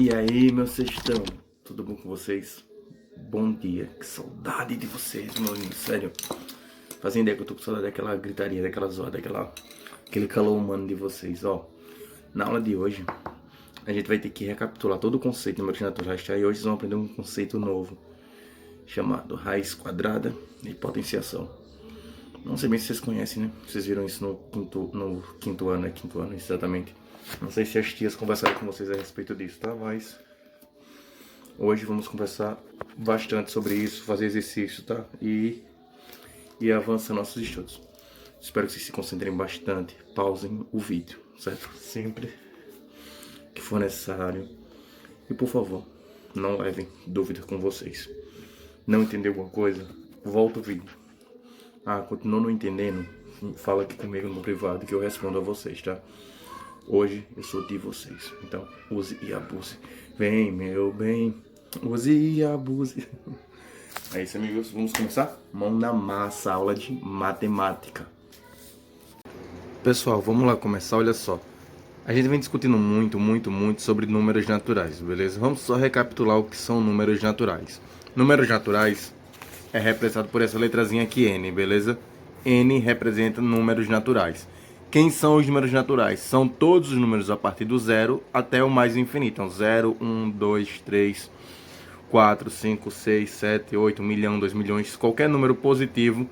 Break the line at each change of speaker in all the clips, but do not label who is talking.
E aí, meu sextão, tudo bom com vocês? Bom dia, que saudade de vocês, mano, sério. Fazendo ideia que eu tô com saudade daquela gritaria, daquela zoada, aquele calor humano de vocês, ó. Na aula de hoje, a gente vai ter que recapitular todo o conceito de números naturais, tá? E hoje vocês vão aprender um conceito novo, chamado raiz quadrada e potenciação. Não sei bem se vocês conhecem, né? Vocês viram isso no quinto ano, quinto ano, exatamente. Não sei se as tias conversaram com vocês a respeito disso, tá? Mas hoje vamos conversar bastante sobre isso, fazer exercício, tá? E avançar nossos estudos. Espero que vocês se concentrem bastante, pausem o vídeo, certo? Sempre que for necessário. E por favor, não levem dúvidas com vocês. Não entendeu alguma coisa? Volta o vídeo. Ah, continuou não entendendo? Fala aqui comigo no privado que eu respondo a vocês, tá? Hoje eu sou de vocês, então use e abuse. Vem, meu bem, use e abuse. É isso, amigos, vamos começar? Mão na massa, aula de matemática. Pessoal, vamos lá começar, olha só. A gente vem discutindo muito sobre números naturais, beleza? Vamos só recapitular o que são números naturais. Números naturais é representado por essa letrazinha aqui, N, beleza? N representa números naturais. Quem são os números naturais? São todos os números a partir do zero até o mais infinito. Então, 0, 1, 2, 3, 4, 5, 6, 7, 8, 1 milhão, 2 milhões. Qualquer número positivo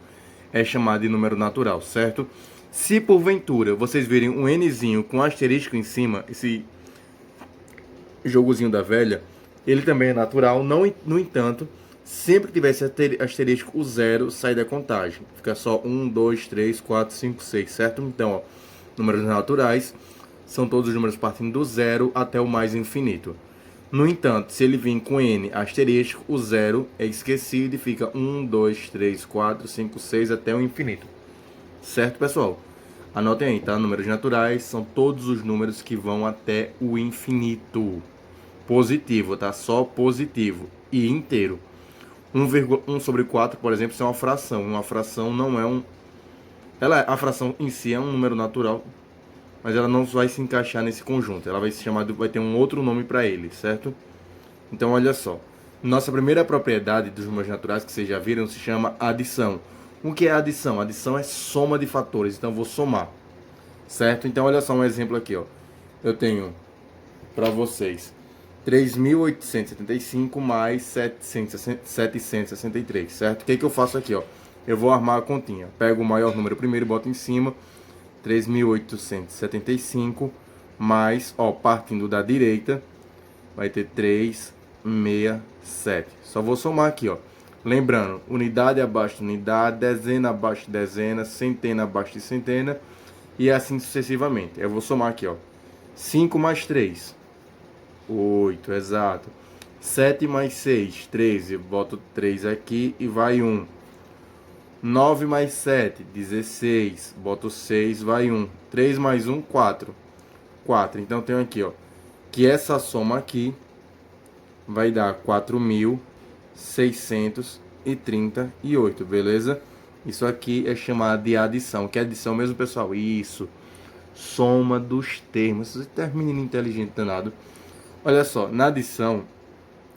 é chamado de número natural, certo? Se porventura vocês virem um Nzinho com asterisco em cima, esse jogozinho da velha, ele também é natural. No entanto, sempre que tiver esse asterisco, o zero sai da contagem. Fica só 1, 2, 3, 4, 5, 6, certo? Então, ó, números naturais são todos os números partindo do zero até o mais infinito. No entanto, se ele vir com N asterisco, o zero é esquecido e fica 1, 2, 3, 4, 5, 6 até o infinito. Certo, pessoal? Anotem aí, tá? Números naturais são todos os números que vão até o infinito. Positivo, tá? Só positivo e inteiro. 1 sobre 4, por exemplo, isso é uma fração. Uma fração não é um... a fração em si é um número natural, mas ela não vai se encaixar nesse conjunto. Ela vai se chamar, vai ter um outro nome para ele, certo? Então, olha só. Nossa primeira propriedade dos números naturais, que vocês já viram, se chama adição. O que é adição? Adição é soma de fatores. Então, eu vou somar, certo? Então, olha só um exemplo aqui, ó. Eu tenho para vocês 3.875 mais 763, certo? O que eu faço aqui, ó? Eu vou armar a continha. Pego o maior número primeiro e boto em cima. 3.875 mais, ó, partindo da direita, vai ter 367. Só vou somar aqui, ó. Lembrando, unidade abaixo de unidade, dezena abaixo de dezena, centena abaixo de centena e assim sucessivamente. Eu vou somar aqui, ó. 5 mais 3, 8, exato. 7 mais 6, 13. Boto 3 aqui e vai 1. 9 mais 7, 16. Boto 6, vai 1. 3 mais 1, 4. 4. Então, tenho aqui, ó, que essa soma aqui vai dar 4.638, beleza? Isso aqui é chamado de adição. Que é adição mesmo, pessoal? Isso. Soma dos termos. Você é menino inteligente danado. Olha só, na adição,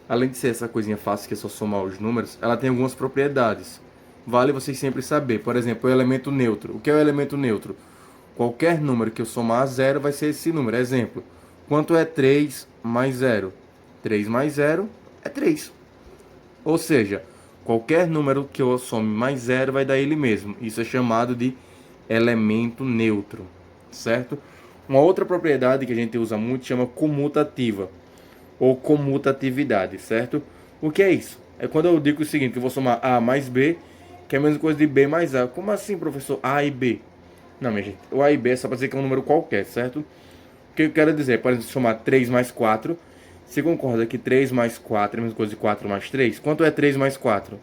além de ser essa coisinha fácil que é só somar os números, ela tem algumas propriedades. Vale vocês sempre saber. Por exemplo, o elemento neutro. O que é o elemento neutro? Qualquer número que eu somar a zero vai ser esse número. Exemplo, quanto é 3 mais 0? 3 mais 0 é 3. Ou seja, qualquer número que eu some mais 0 vai dar ele mesmo. Isso é chamado de elemento neutro, certo? Uma outra propriedade que a gente usa muito chama comutativa ou comutatividade, certo? O que é isso? É quando eu digo o seguinte, que eu vou somar A mais B, que é a mesma coisa de B mais A. Como assim, professor? A e B? Não, minha gente, o A e B é só para dizer que é um número qualquer, certo? O que eu quero dizer? Por exemplo, somar 3 mais 4. Você concorda que 3 mais 4 é a mesma coisa de 4 mais 3? Quanto é 3 mais 4?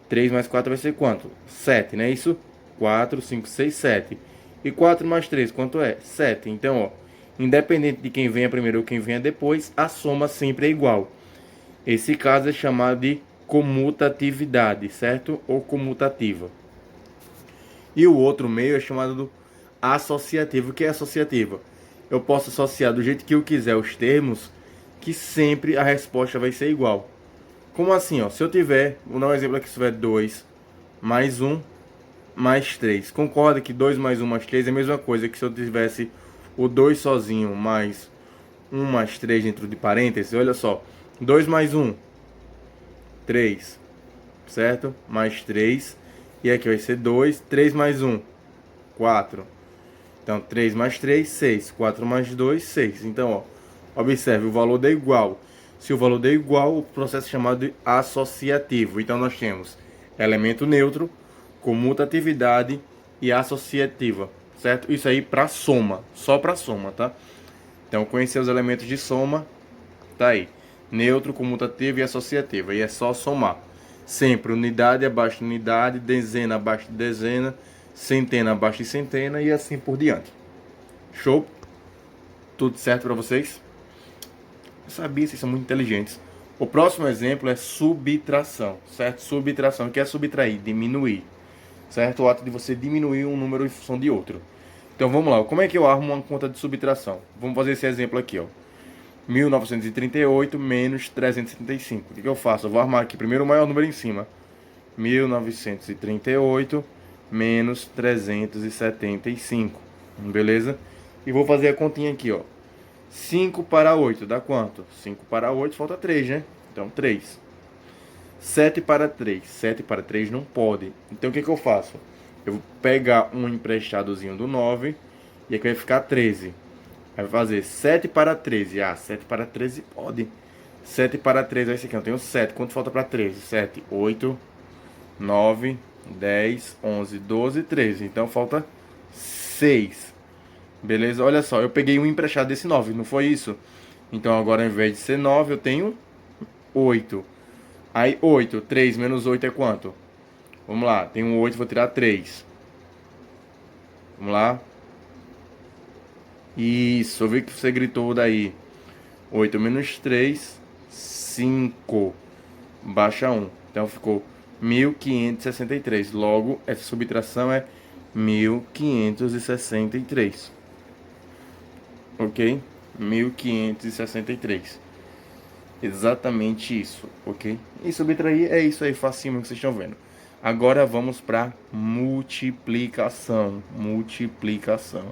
3 mais 4 vai ser quanto? 7, não é isso? 4, 5, 6, 7. E 4 mais 3, quanto é? 7. Então, ó, independente de quem venha primeiro ou quem venha depois, a soma sempre é igual. Esse caso é chamado de comutatividade, certo? Ou comutativa. E o outro meio é chamado do associativo. O que é associativa? Eu posso associar do jeito que eu quiser os termos, que sempre a resposta vai ser igual. Como assim, ó? Se eu tiver, vou dar um exemplo aqui, se tiver 2 mais 1 mais 3. Concorda que 2 mais 1 mais 3 é a mesma coisa que se eu tivesse o 2 sozinho mais 1 mais 3 dentro de parênteses? Olha só, 2 mais 1, 3, certo? Mais 3. E aqui vai ser 2, 3 mais 1, 4. Então, 3 mais 3, 6. 4 mais 2, 6. Então, ó, observe, o valor dá igual. Se o valor der igual, o processo é chamado de associativo. Então, nós temos elemento neutro, comutatividade e associativa, certo? Isso aí para soma, só para soma, tá? Então, conhecer os elementos de soma, tá aí. Neutro, comutativo e associativa. E é só somar. Sempre unidade abaixo de unidade, dezena abaixo de dezena, centena abaixo de centena e assim por diante. Show? Tudo certo para vocês? Eu sabia, vocês são muito inteligentes. O próximo exemplo é subtração, certo? Subtração, que é subtrair, diminuir, certo? O ato de você diminuir um número em função de outro. Então vamos lá, como é que eu arrumo uma conta de subtração? Vamos fazer esse exemplo aqui, ó. 1938 menos 375. O que eu faço? Eu vou armar aqui primeiro o maior número em cima. 1938 menos 375. Beleza? E vou fazer a continha aqui, ó. 5 para 8 dá quanto? 5 para 8 falta 3, né? Então 3. 7 para 3. 7 para 3 não pode. Então o que eu faço? Eu vou pegar um emprestadozinho do 9 e aqui vai ficar 13. Aí vai fazer 7 para 13. Ah, 7 para 13 pode. 7 para 13 é esse aqui. Eu tenho 7. Quanto falta para 13? 7, 8, 9, 10, 11, 12, 13. Então falta 6. Beleza? Olha só, eu peguei um emprestado desse 9, não foi isso? Então agora ao invés de ser 9, eu tenho 8. Aí 8, 3 menos 8 é quanto? Vamos lá, tem um 8, vou tirar 3. Vamos lá. Isso, eu vi que você gritou daí. 8 menos 3, 5. Baixa 1. Então ficou 1563. Logo, essa subtração é 1563. Ok? 1563. Exatamente isso, ok? E subtrair é isso aí, facinho que vocês estão vendo. Agora vamos para multiplicação. Multiplicação.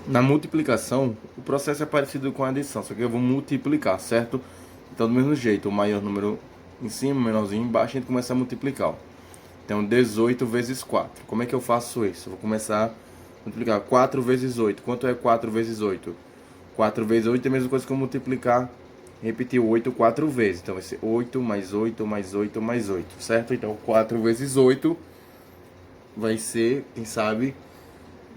Na multiplicação, o processo é parecido com a adição, só que eu vou multiplicar, certo? Então, do mesmo jeito, o maior número em cima, o menorzinho embaixo, a gente começa a multiplicar. Ó. Então, 18 vezes 4. Como é que eu faço isso? Eu vou começar a multiplicar 4 vezes 8. Quanto é 4 vezes 8? 4 vezes 8 é a mesma coisa que eu multiplicar, repetir o 8 4 vezes. Então, vai ser 8 mais 8 mais 8 mais 8, certo? Então, 4 vezes 8 vai ser, quem sabe...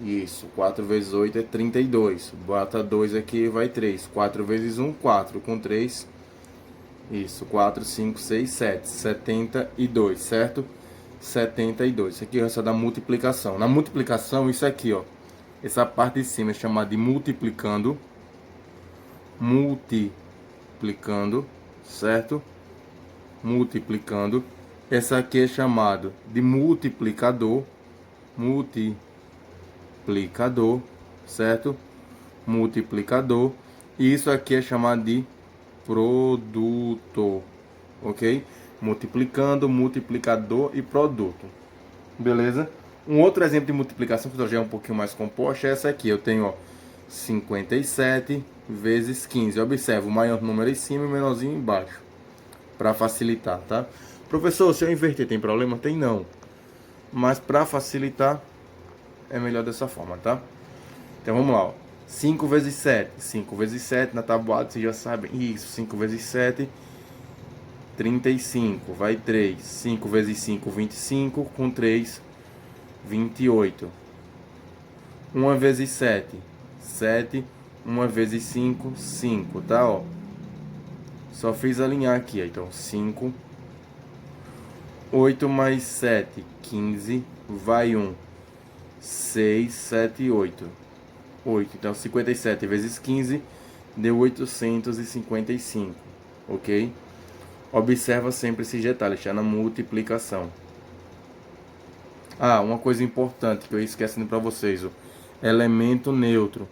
Isso, 4 vezes 8 é 32. Bota 2 aqui, vai 3. 4 vezes 1, 4. Com 3, isso, 4, 5, 6, 7. 72, certo? 72. Isso aqui é só da multiplicação. Na multiplicação, isso aqui, ó. Essa parte de cima é chamada de multiplicando. Multiplicando, certo? Multiplicando. Essa aqui é chamado de multiplicador. Multiplicador, certo? Multiplicador. E isso aqui é chamado de produto, ok? Multiplicando, multiplicador e produto, beleza? Um outro exemplo de multiplicação que já é um pouquinho mais composta é essa aqui. Eu tenho, ó, 57 vezes 15. Observe o maior número em cima e o menorzinho embaixo, para facilitar, tá? Professor, se eu inverter tem problema? Tem não, mas para facilitar é melhor dessa forma, tá? Então vamos lá, ó. 5 vezes 7. 5 vezes 7 na tabuada, vocês já sabem. Isso, 5 vezes 7, 35. Vai 3. 5 vezes 5, 25. Com 3, 28. 1 vezes 7, 7. 1 vezes 5, 5, tá? Ó. Só fiz alinhar aqui, ó. Então 5. 8 mais 7, 15. Vai 1. 6, 7, 8. 8. Então, 57 vezes 15 deu 855. Ok? Observa sempre esses detalhes, já na multiplicação. Ah, uma coisa importante que eu ia esquecendo para vocês. O elemento neutro.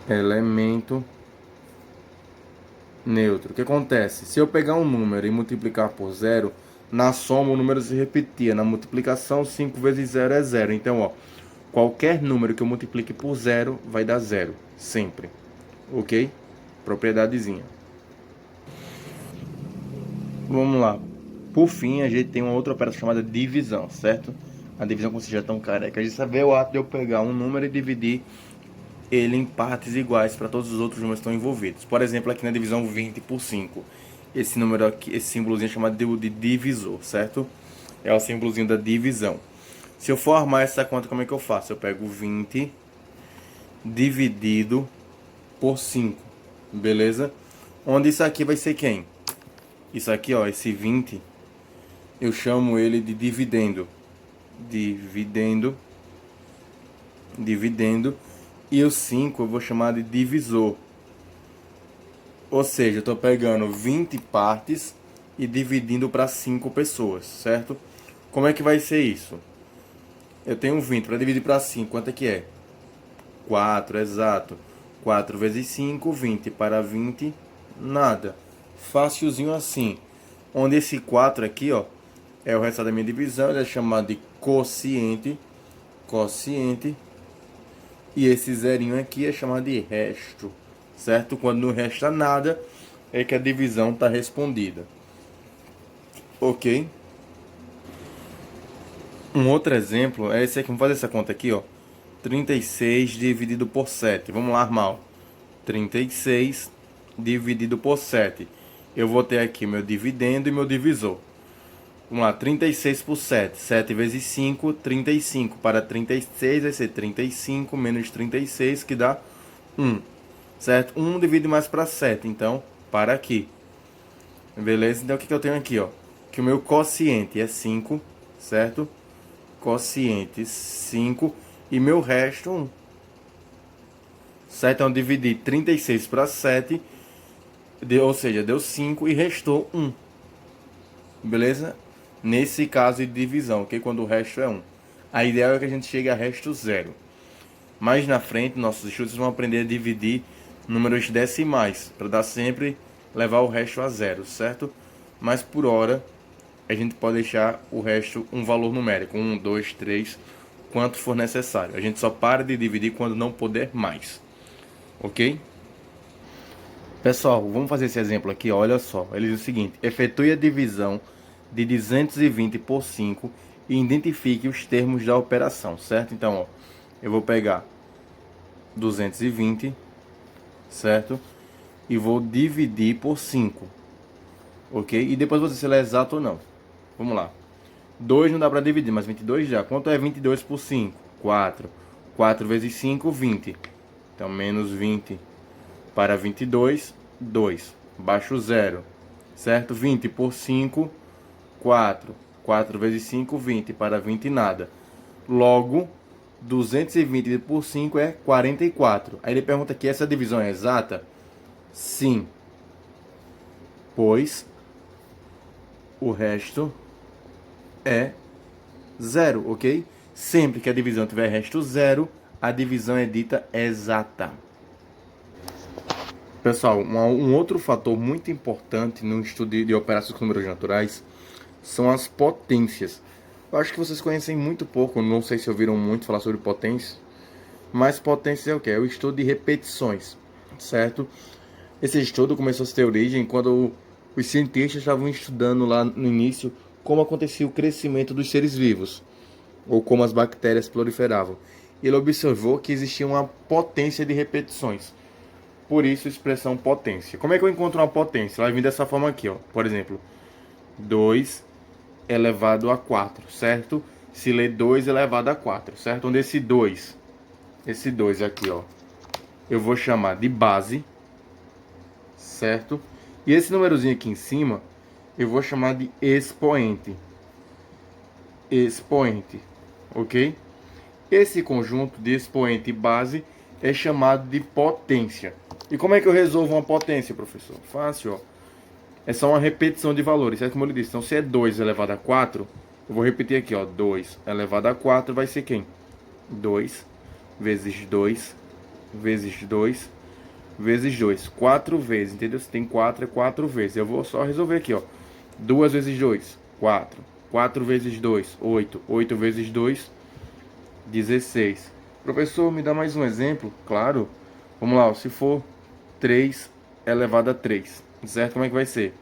elemento neutro. O que acontece? Se eu pegar um número e multiplicar por zero, na soma o número se repetia. Na multiplicação, 5 vezes zero é zero. Então, ó, qualquer número que eu multiplique por zero vai dar zero, sempre. Ok? Propriedadezinha. Vamos lá. Por fim, a gente tem uma outra operação chamada divisão, certo? A divisão, como vocês já estão careca de saber, é o ato de eu pegar um número e dividir ele em partes iguais para todos os outros números que estão envolvidos. Por exemplo, aqui na divisão 20 por 5. Esse número aqui, esse símbolozinho é chamado de divisor, certo? É o símbolozinho da divisão. Se eu for armar essa conta, como é que eu faço? Eu pego 20 dividido por 5, beleza? Onde isso aqui vai ser quem? Isso aqui, ó, esse 20, eu chamo ele de dividendo. Dividendo. E o 5 eu vou chamar de divisor. Ou seja, eu estou pegando 20 partes e dividindo para 5 pessoas, certo? Como é que vai ser isso? Eu tenho 20 para dividir para 5, quanto é que é? 4, exato. 4 vezes 5, 20. Para 20, nada. Facilzinho assim. Onde esse 4 aqui, ó, é o resultado da minha divisão, ele é chamado de quociente. E esse zerinho aqui é chamado de resto, certo? Quando não resta nada, é que a divisão está respondida. Ok? Um outro exemplo é esse aqui. Vamos fazer essa conta aqui, ó. 36 dividido por 7. Vamos lá armar, ó. 36 dividido por 7. Eu vou ter aqui meu dividendo e meu divisor. Vamos lá, 36 por 7. 7 vezes 5, 35. Para 36 vai ser 35 menos 36, que dá 1. Certo? 1 divide mais para 7, então, para aqui. Beleza? Então, o que eu tenho aqui, ó? Que o meu quociente é 5, certo? Quociente 5 e meu resto 1. Certo? Então, eu dividi 36 para 7, ou seja, deu 5 e restou 1. Beleza? Nesse caso de divisão, ok? Quando o resto é 1. A ideal é que a gente chegue a resto 0. Mais na frente, nossos estudos vão aprender a dividir números decimais, para dar sempre, levar o resto a 0, certo? Mas por hora, a gente pode deixar o resto um valor numérico, 1, 2, 3, quanto for necessário. A gente só para de dividir quando não puder mais, ok? Pessoal, vamos fazer esse exemplo aqui, olha só. Ele diz o seguinte: efetue a divisão de 220 por 5 e identifique os termos da operação, certo? Então, ó, eu vou pegar 220, certo? E vou dividir por 5, ok? E depois você se ele é exato ou não. Vamos lá. 2 não dá para dividir, mas 22 dá. Quanto é 22 por 5? 4. 4 vezes 5, 20. Então, menos 20 para 22, 2. Baixo 0, certo? 20 por 5, 4. 4 vezes 5, 20. Para 20, nada. Logo, 220 por 5 é 44. Aí ele pergunta aqui, essa divisão é exata? Sim. Pois o resto é 0, ok? Sempre que a divisão tiver resto 0, a divisão é dita exata. Pessoal, um outro fator muito importante no estudo de operações com números naturais são as potências. Eu acho que vocês conhecem muito pouco, não sei se ouviram muito falar sobre potência, mas potência é o que? É o estudo de repetições, certo? Esse estudo começou a ter origem quando os cientistas estavam estudando lá no início como acontecia o crescimento dos seres vivos, ou como as bactérias proliferavam. Ele observou que existia uma potência de repetições. Por isso, a expressão potência. Como é que eu encontro uma potência? Ela vem dessa forma aqui, ó. Por exemplo, 2 elevado a 4, certo? Se lê 2 elevado a 4, certo? Onde esse 2 aqui, ó, eu vou chamar de base, certo? E esse númerozinho aqui em cima, eu vou chamar de expoente. Expoente, ok? Esse conjunto de expoente e base é chamado de potência. E como é que eu resolvo uma potência, professor? Fácil, ó. É só uma repetição de valores, certo? Como ele disse. Então, se é 2 elevado a 4, eu vou repetir aqui, ó. 2 elevado a 4 vai ser quem? 2 vezes 2 vezes 2 vezes 2. 4 vezes, entendeu? Se tem 4, é 4 vezes. Eu vou só resolver aqui, ó. 2 vezes 2, 4. 4 vezes 2, 8. 8 vezes 2, 16. Professor, me dá mais um exemplo? Claro. Vamos lá, ó. Se for 3 elevado a 3, certo? Como é que vai ser?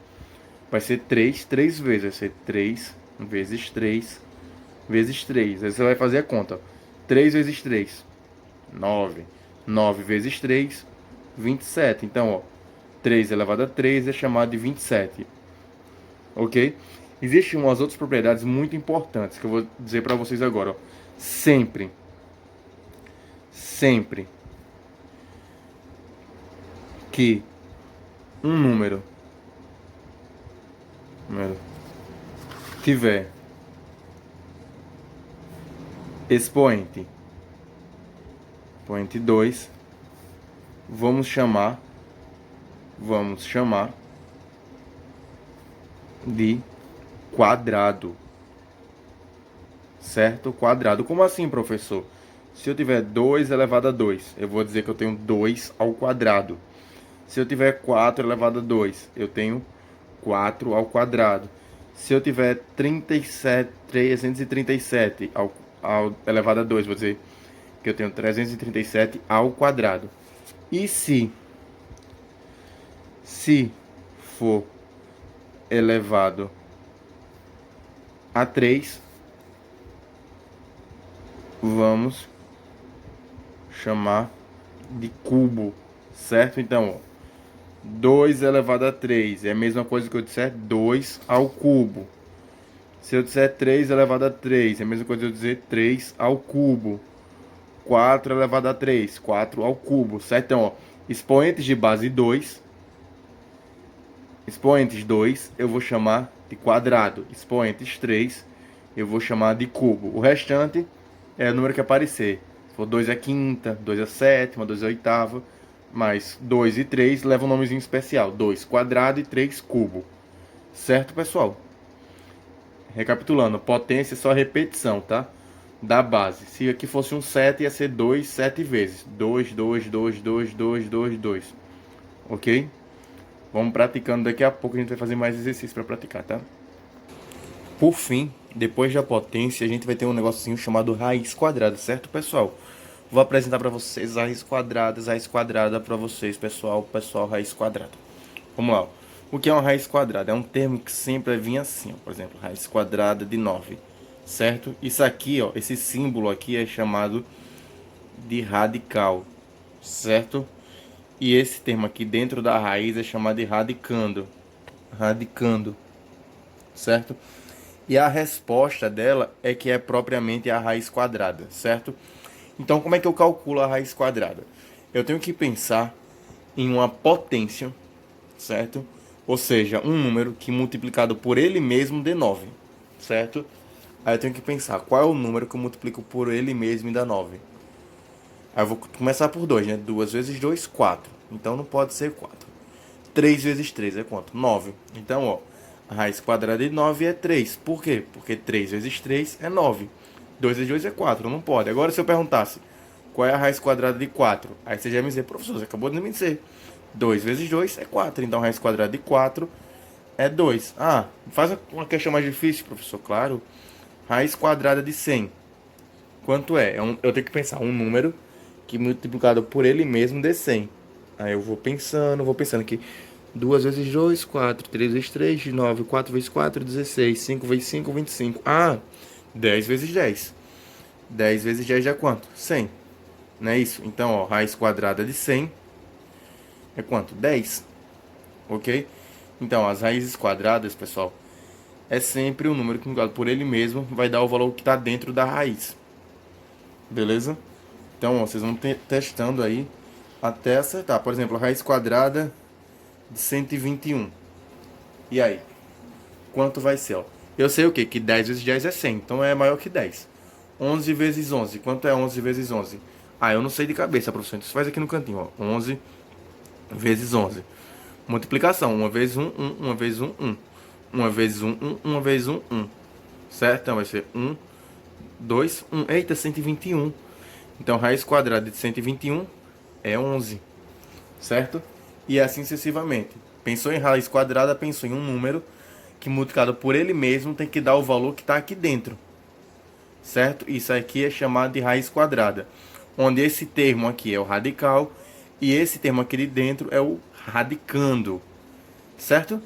Vai ser 3, 3 vezes. Vai ser 3 vezes 3 vezes 3. Aí você vai fazer a conta, ó. 3 vezes 3, 9. 9 vezes 3, 27. Então, ó, 3 elevado a 3 é chamado de 27. Ok? Existem umas outras propriedades muito importantes que eu vou dizer para vocês agora, ó. Sempre, sempre que um número tiver expoente 2, vamos chamar de quadrado, certo? Quadrado. Como assim, professor? Se eu tiver 2 elevado a 2, eu vou dizer que eu tenho 2 ao quadrado. Se eu tiver 4 elevado a 2, eu tenho 4 ao quadrado. Se eu tiver 337 ao elevado a 2, vou dizer que eu tenho 337 ao quadrado. E se for elevado a 3, vamos chamar de cubo, certo? Então, ó, 2 elevado a 3 é a mesma coisa que eu disser 2 ao cubo. Se eu disser 3 elevado a 3, é a mesma coisa que eu dizer 3 ao cubo. 4 elevado a 3, 4 ao cubo, certo? Então, ó, expoentes de base 2, expoentes 2 eu vou chamar de quadrado. Expoentes 3 eu vou chamar de cubo. O restante é o número que aparecer. Se for 2 é quinta, 2 é sétima, 2 é oitava. Mas 2 e 3 levam um nomezinho especial. 2 quadrado e 3 cubo. Certo, pessoal? Recapitulando, potência é só repetição, tá? Da base. Se aqui fosse um 7, ia ser 2, 7 vezes. 2, 2, 2, 2, 2, 2, 2. Ok? Vamos praticando, daqui a pouco a gente vai fazer mais exercícios para praticar, tá? Por fim, depois da potência, a gente vai ter um negocinho chamado raiz quadrada, certo, pessoal? Vou apresentar para vocês raiz quadrada para vocês, pessoal, raiz quadrada. Vamos lá. O que é uma raiz quadrada? É um termo que sempre vinha assim, ó, por exemplo, raiz quadrada de 9, certo? Isso aqui, ó, esse símbolo aqui é chamado de radical, certo? E esse termo aqui dentro da raiz é chamado de radicando, certo? E a resposta dela é que é propriamente a raiz quadrada, certo? Então, como é que eu calculo a raiz quadrada? Eu tenho que pensar em uma potência, certo? Ou seja, um número que multiplicado por ele mesmo dê 9, certo? Aí eu tenho que pensar qual é o número que eu multiplico por ele mesmo e dá 9. Aí eu vou começar por 2, né? 2 vezes 2, 4. Então não pode ser 4. 3 vezes 3 é quanto? 9. Então, ó, a raiz quadrada de 9 é 3. Por quê? Porque 3 vezes 3 é 9. 2 vezes 2 é 4. Não pode. Agora, se eu perguntasse qual é a raiz quadrada de 4, aí você já me dizer, professor, você acabou de me dizer. 2 vezes 2 é 4. Então, a raiz quadrada de 4 é 2. Ah, faz uma questão mais difícil, professor. Claro. Raiz quadrada de 100. Quanto é? Eu tenho que pensar um número que multiplicado por ele mesmo dê 100. Aí eu vou pensando que 2 vezes 2, 4, 3 vezes 3, 9, 4 vezes 4, 16, 5 vezes 5, 25. Ah, 10 vezes 10. 10 vezes 10 é quanto? 100. Não é isso? Então, ó, raiz quadrada de 100 é quanto? 10. Ok? Então, as raízes quadradas, pessoal, é sempre um número que multiplicado por ele mesmo vai dar o valor que está dentro da raiz. Beleza? Então, ó, vocês vão testando aí até acertar. Por exemplo, a raiz quadrada de 121. E aí? Quanto vai ser? Ó? Eu sei o quê? Que 10 vezes 10 é 100. Então é maior que 10. 11 vezes 11. Quanto é 11 vezes 11? Ah, eu não sei de cabeça, professor. Então você faz aqui no cantinho. Ó. 11 vezes 11. Multiplicação. 1 vezes 1, 1. 1 vezes 1, 1. 1 vezes 1, 1. 1 vezes 1, 1. Certo? Então vai ser 1, 2, 1. Eita, 121. Então raiz quadrada de 121 é 11. certo? E assim sucessivamente. Pensou em raiz quadrada, pensou em um número que multiplicado por ele mesmo tem que dar o valor que está aqui dentro, certo? Isso aqui é chamado de raiz quadrada, onde esse termo aqui é o radical e esse termo aqui de dentro é o radicando, certo?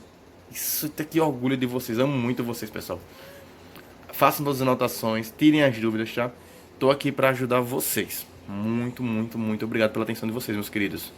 Isso tem que orgulho de vocês, amo muito vocês, pessoal. Façam todas as anotações, tirem as dúvidas, tá? Tô aqui para ajudar vocês. Muito, muito, muito obrigado pela atenção de vocês, meus queridos.